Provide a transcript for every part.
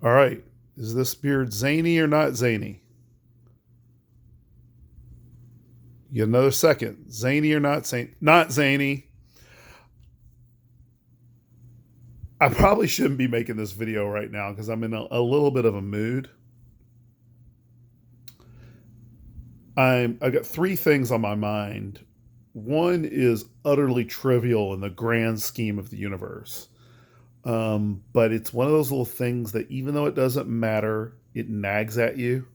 All right. Is this beard zany or not zany? You get another second. Zany or not zany? Not zany. I probably shouldn't be making this video right now because I'm in a little bit of a mood. I've got three things on my mind. One is utterly trivial in the grand scheme of the universe. But it's one of those little things that even though it doesn't matter, it nags at you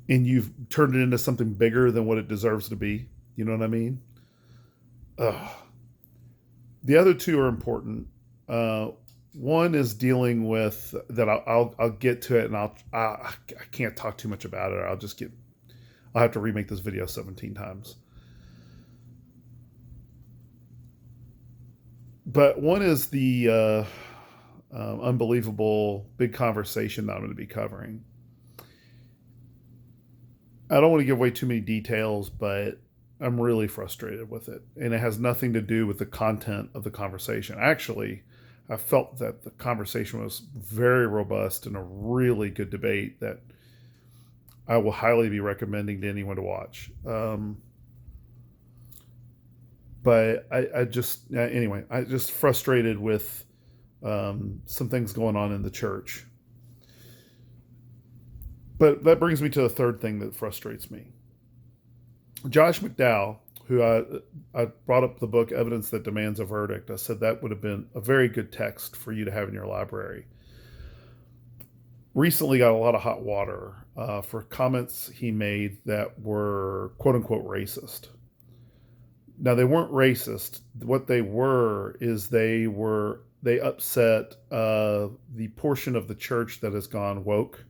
and you've turned it into something bigger than what it deserves to be. You know what I mean? Ugh. The other two are important. Uh, One is dealing with that. I'll get to it, and I can't talk too much about it. I'll have to remake this video 17 times. But one is the unbelievable big conversation that I'm going to be covering. I don't want to give away too many details, but I'm really frustrated with it. And it has nothing to do with the content of the conversation. Actually, I felt that the conversation was very robust and a really good debate that I will highly be recommending to anyone to watch. But I just, anyway, I just frustrated with some things going on in the church. But that brings me to the third thing that frustrates me. Josh McDowell, who I brought up the book Evidence That Demands a Verdict. I said that would have been a very good text for you to have in your library. Recently got a lot of hot water for comments he made that were quote unquote racist. Now they weren't racist. What they were is they upset the portion of the church that has gone woke,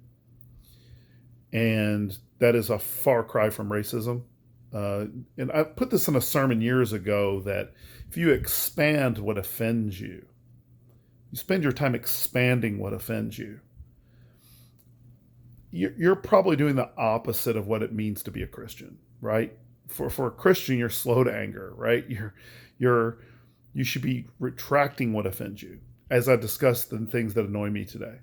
and that is a far cry from racism. And I put this in a sermon years ago that if you expand what offends you, you spend your time expanding what offends you, you're probably doing the opposite of what it means to be a Christian, right? For a Christian, you're slow to anger, right? You're you should be retracting what offends you, as I discussed the things that annoy me today.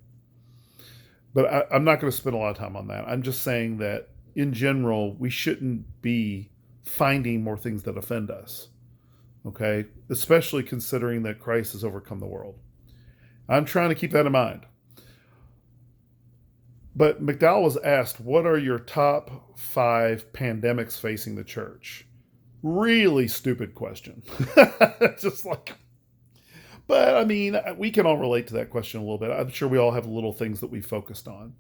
But I'm not going to spend a lot of time on that. I'm just saying that in general, we shouldn't be finding more things that offend us, okay? Especially considering that Christ has overcome the world. I'm trying to keep that in mind. But McDowell was asked, what are your top five pandemics facing the church? Really stupid question. Just like, but I mean, we can all relate to that question a little bit. I'm sure we all have little things that we focused on.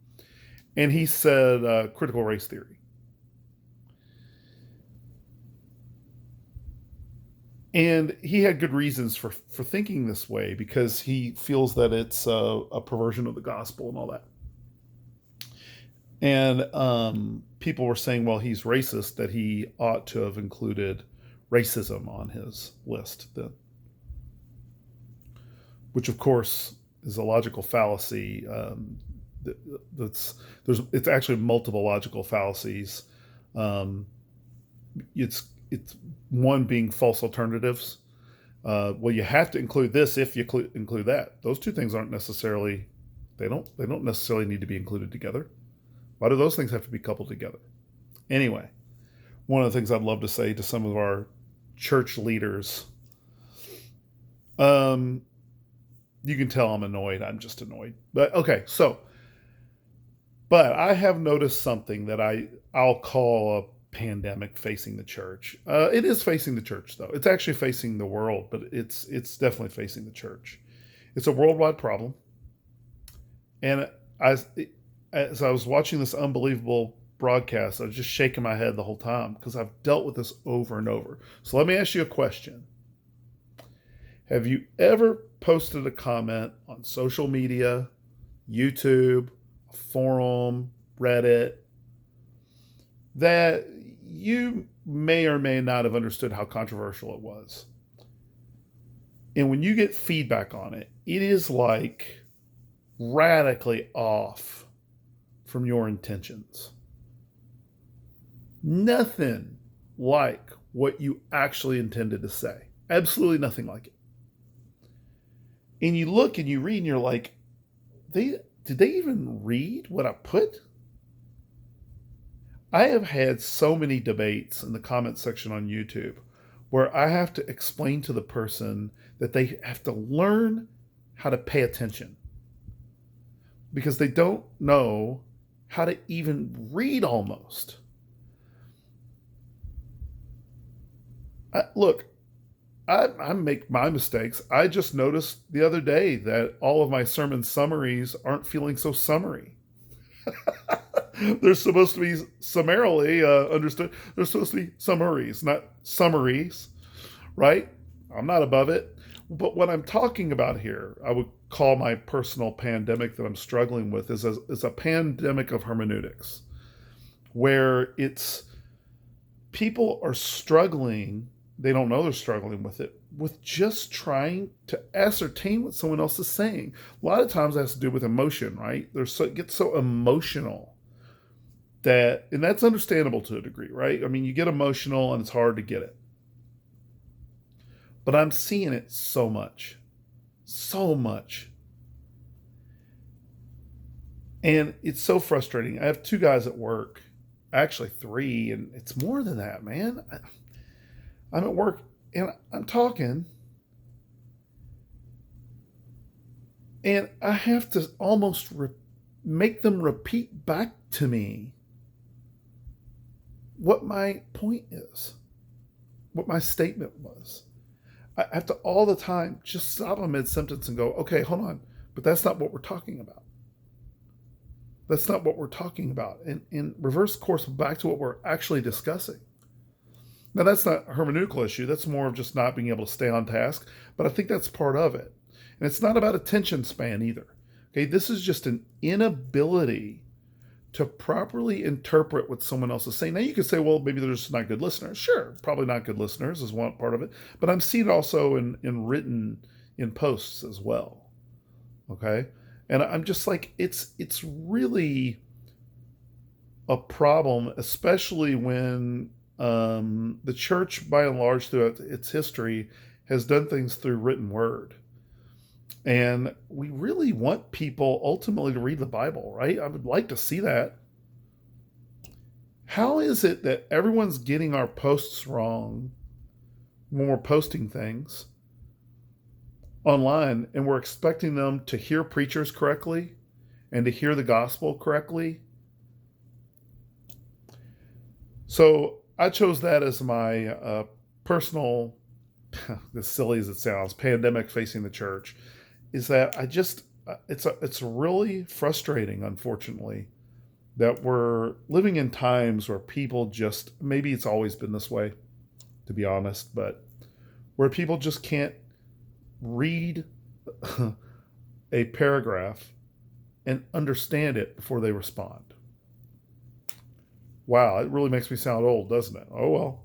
And he said critical race theory. And he had good reasons for thinking this way because he feels that it's a perversion of the gospel and all that. And people were saying, well, he's racist, that he ought to have included racism on his list, which, of course, is a logical fallacy. It's actually multiple logical fallacies. Um, it's one being false alternatives. Well, you have to include this if you include that. Those two things aren't necessarily they don't necessarily need to be included together. Why do those things have to be coupled together? Anyway, one of the things I'd love to say to some of our church leaders, um, you can tell I'm annoyed. I'm just annoyed. But okay, but I have noticed something that I'll call a pandemic facing the church. It is facing the church though. It's actually facing the world, but it's definitely facing the church. It's a worldwide problem, and I as I was watching this unbelievable broadcast, I was just shaking my head the whole time because I've dealt with this over and over. So let me ask you a question. Have you ever posted a comment on social media, YouTube, a forum, Reddit, that you may or may not have understood how controversial it was? And when you get feedback on it, it is like radically off from your intentions. Nothing like what you actually intended to say. Absolutely nothing like it. And you look and you read and you're like, did they even read what I put? I have had so many debates in the comment section on YouTube where I have to explain to the person that they have to learn how to pay attention because they don't know how to even read almost. Look, I make my mistakes. I just noticed the other day that all of my sermon summaries aren't feeling so summary. They're supposed to be summarily understood. They're supposed to be summaries, not summaries, right? I'm not above it. But what I'm talking about here, I would call my personal pandemic that I'm struggling with is a pandemic of hermeneutics, where it's people are struggling, they don't know they're struggling with it, with just trying to ascertain what someone else is saying. A lot of times that has to do with emotion, right? It gets so emotional that, and that's understandable to a degree, right? I mean, you get emotional and it's hard to get it. But I'm seeing it so much. So much. And it's so frustrating. I have 2 guys at work, actually 3, and it's more than that, man. I'm at work and I'm talking, and I have to almost make them repeat back to me what my point is, what my statement was. I have to all the time just stop them mid sentence and go, okay, hold on, but that's not what we're talking about. That's not what we're talking about. And reverse course back to what we're actually discussing. Now, that's not a hermeneutical issue. That's more of just not being able to stay on task. But I think that's part of it. And it's not about attention span either. Okay, this is just an inability to properly interpret what someone else is saying. Now, you could say, well, maybe they're just not good listeners. Sure, probably not good listeners is one part of it. But I'm seeing it also in written, in posts as well. Okay? And I'm just like, it's really a problem, especially when the church, by and large, throughout its history, has done things through written word. And we really want people ultimately to read the Bible, right? I would like to see that. How is it that everyone's getting our posts wrong when we're posting things online and we're expecting them to hear preachers correctly and to hear the gospel correctly? So I chose that as my personal, as silly as it sounds, pandemic facing the church, is that it's really frustrating, unfortunately, that we're living in times where people just, maybe it's always been this way, to be honest, but where people just can't read a paragraph and understand it before they respond. Wow, it really makes me sound old, doesn't it? Oh well.